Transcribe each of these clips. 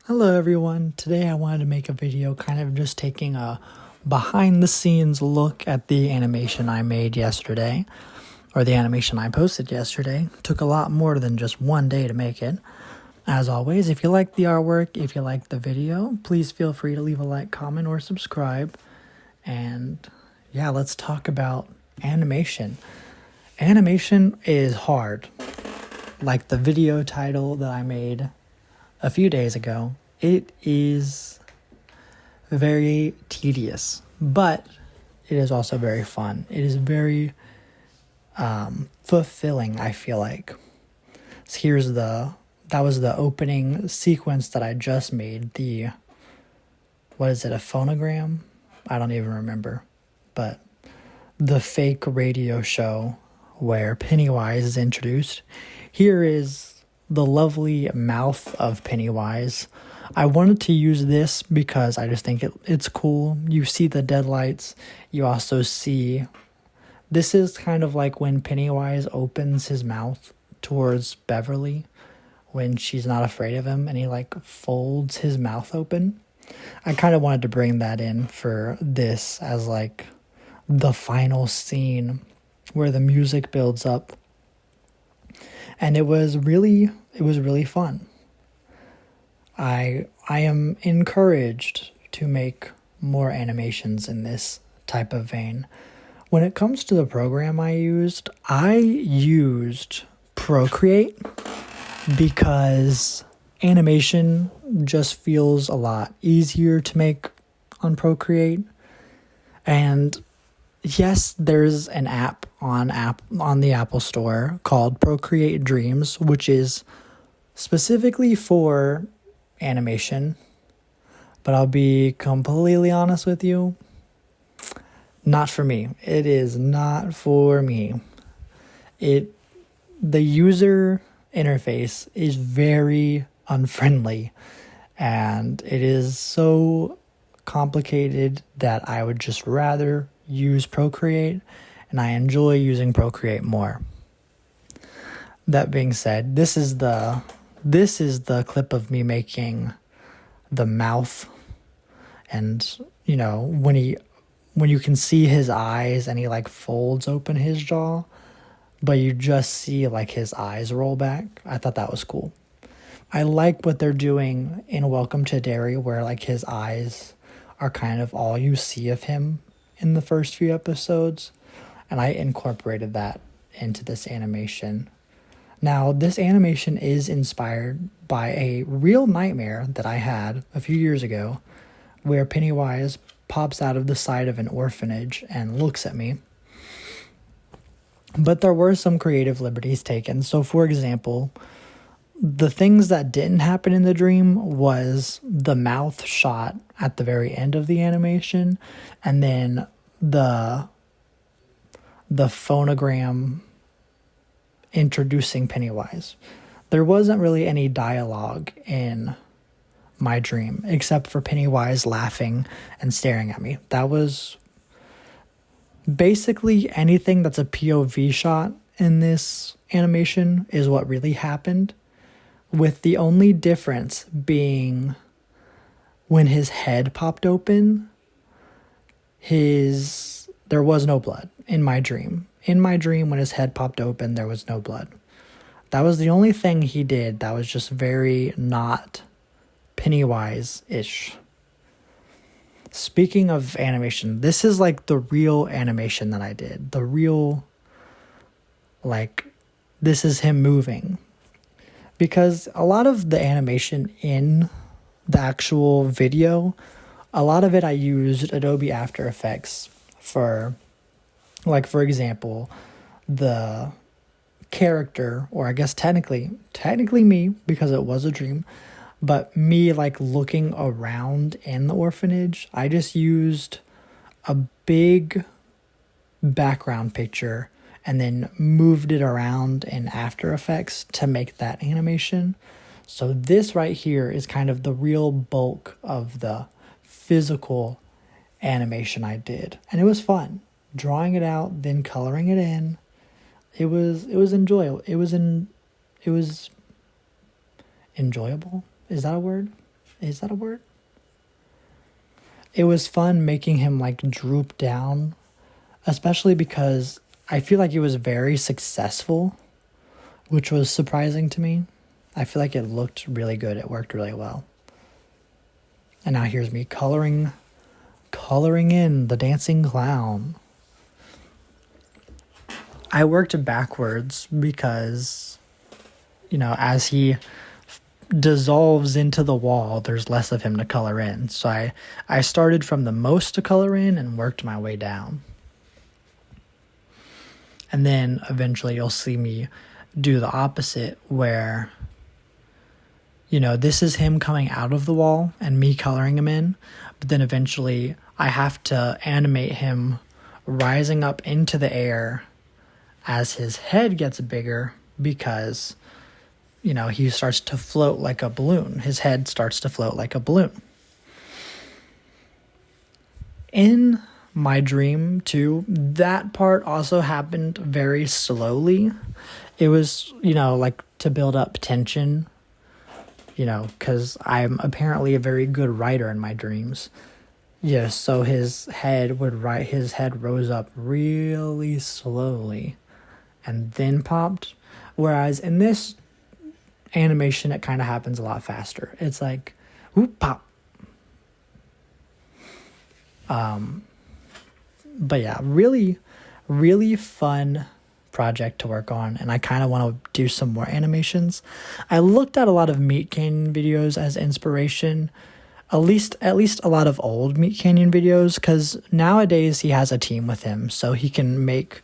Hello everyone, today I wanted to make a video kind of just taking a behind the scenes look at the animation I made yesterday, or the animation I posted yesterday. Took a lot more than just one day to make it. As always, if you like the artwork, if you like the video, please feel free to leave a like, comment, or subscribe. And yeah, let's talk about animation. Animation is hard. Like the video title that I made a few days ago, it is very tedious, but it is also very fun. It is very fulfilling, I feel like. So that was the opening sequence that I just made. What is it, a phonogram? I don't even remember, but the fake radio show where Pennywise is introduced. Here is the lovely mouth of Pennywise. I wanted to use this because I just think it's cool. You see the deadlights. You also see... This is kind of like when Pennywise opens his mouth towards Beverly when she's not afraid of him and he like folds his mouth open. I kind of wanted to bring that in for this as like the final scene where the music builds up. And it was really fun. I am encouraged to make more animations in this type of vein. When it comes to the program I used Procreate because animation just feels a lot easier to make on Procreate. And yes, there's an app on the Apple Store called Procreate Dreams, which is specifically for animation. But I'll be completely honest with you, not for me. It is not for me. The user interface is very unfriendly, and it is so complicated that I would just rather use Procreate, and I enjoy using Procreate more. That being said, this is the clip of me making the mouth, and you know, when you can see his eyes and he like folds open his jaw, but you just see like his eyes roll back. I thought that was cool. I like what they're doing in Welcome to Derry, where like his eyes are kind of all you see of him in the first few episodes, and I incorporated that into this animation. Now, this animation is inspired by a real nightmare that I had a few years ago, where Pennywise pops out of the side of an orphanage and looks at me. But there were some creative liberties taken. So, for example, the things that didn't happen in the dream was the mouth shot at the very end of the animation, and then the phonogram introducing Pennywise. There wasn't really any dialogue in my dream except for Pennywise laughing and staring at me. That was basically anything that's a POV shot in this animation is what really happened, with the only difference being when his head popped open, there was no blood in my dream. In my dream, when his head popped open, there was no blood. That was the only thing he did that was just very not Pennywise-ish. Speaking of animation, this is like the real animation that I did. The real, like, this is him moving. Because a lot of the animation in the actual video, a lot of it I used Adobe After Effects for. Like, for example, the character, or I guess technically me, because it was a dream, but me like looking around in the orphanage, I just used a big background picture and then moved it around in After Effects to make that animation. So this right here is kind of the real bulk of the physical animation I did. And it was fun. Drawing it out, then coloring it in. It was enjoyable. It was enjoyable. Is that a word? Is that a word? It was fun making him like droop down, especially because I feel like it was very successful, which was surprising to me. I feel like it looked really good. It worked really well. And now here's me coloring in the dancing clown. I worked backwards because, as he dissolves into the wall, there's less of him to color in. So I started from the most to color in and worked my way down. And then eventually you'll see me do the opposite where, this is him coming out of the wall and me coloring him in. But then eventually I have to animate him rising up into the air as his head gets bigger because, he starts to float like a balloon. His head starts to float like a balloon. In my dream, too, that part also happened very slowly. It was, like to build up tension, because I'm apparently a very good writer in my dreams. Yeah, so his head rose up really slowly and then popped. Whereas in this animation, it kind of happens a lot faster. It's like, whoop, pop. But yeah, really, really fun project to work on, and I kind of want to do some more animations. I looked at a lot of Meat Canyon videos as inspiration, at least a lot of old Meat Canyon videos, because nowadays he has a team with him, so he can make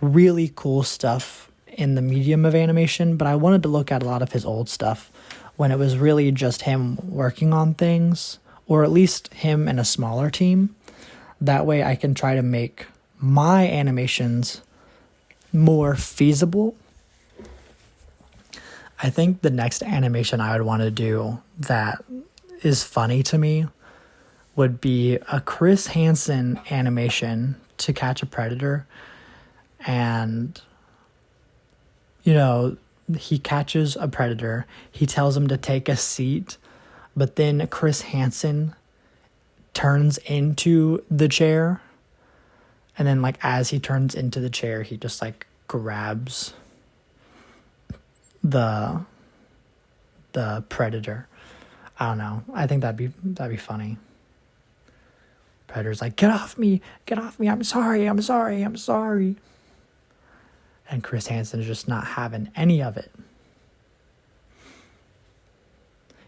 really cool stuff in the medium of animation. But I wanted to look at a lot of his old stuff when it was really just him working on things, or at least him and a smaller team. That way I can try to make my animations more feasible. I think the next animation I would want to do that is funny to me would be a Chris Hansen animation to catch a predator. And, he catches a predator. He tells him to take a seat, but then Chris Hansen turns into the chair. And then, as he turns into the chair, he just, grabs the predator. I don't know. I think that'd be funny. Predator's like, get off me, I'm sorry. And Chris Hansen's just not having any of it.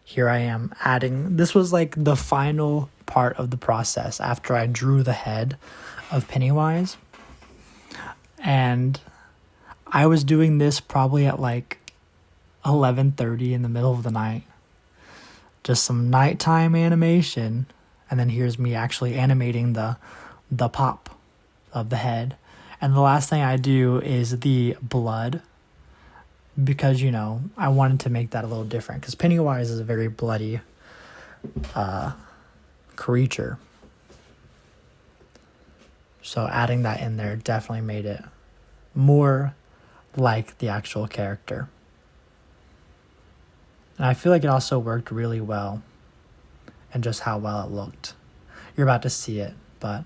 Here I am adding, this was the final part of the process after I drew the head of Pennywise. And I was doing this probably at 11:30 in the middle of the night. Just some nighttime animation. And then here's me actually animating the pop of the head. And the last thing I do is the blood, because, I wanted to make that a little different, because Pennywise is a very bloody creature. So adding that in there definitely made it more like the actual character. And I feel like it also worked really well, and just how well it looked. You're about to see it, but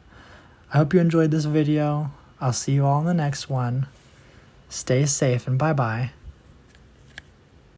I hope you enjoyed this video. I'll see you all in the next one. Stay safe and bye-bye.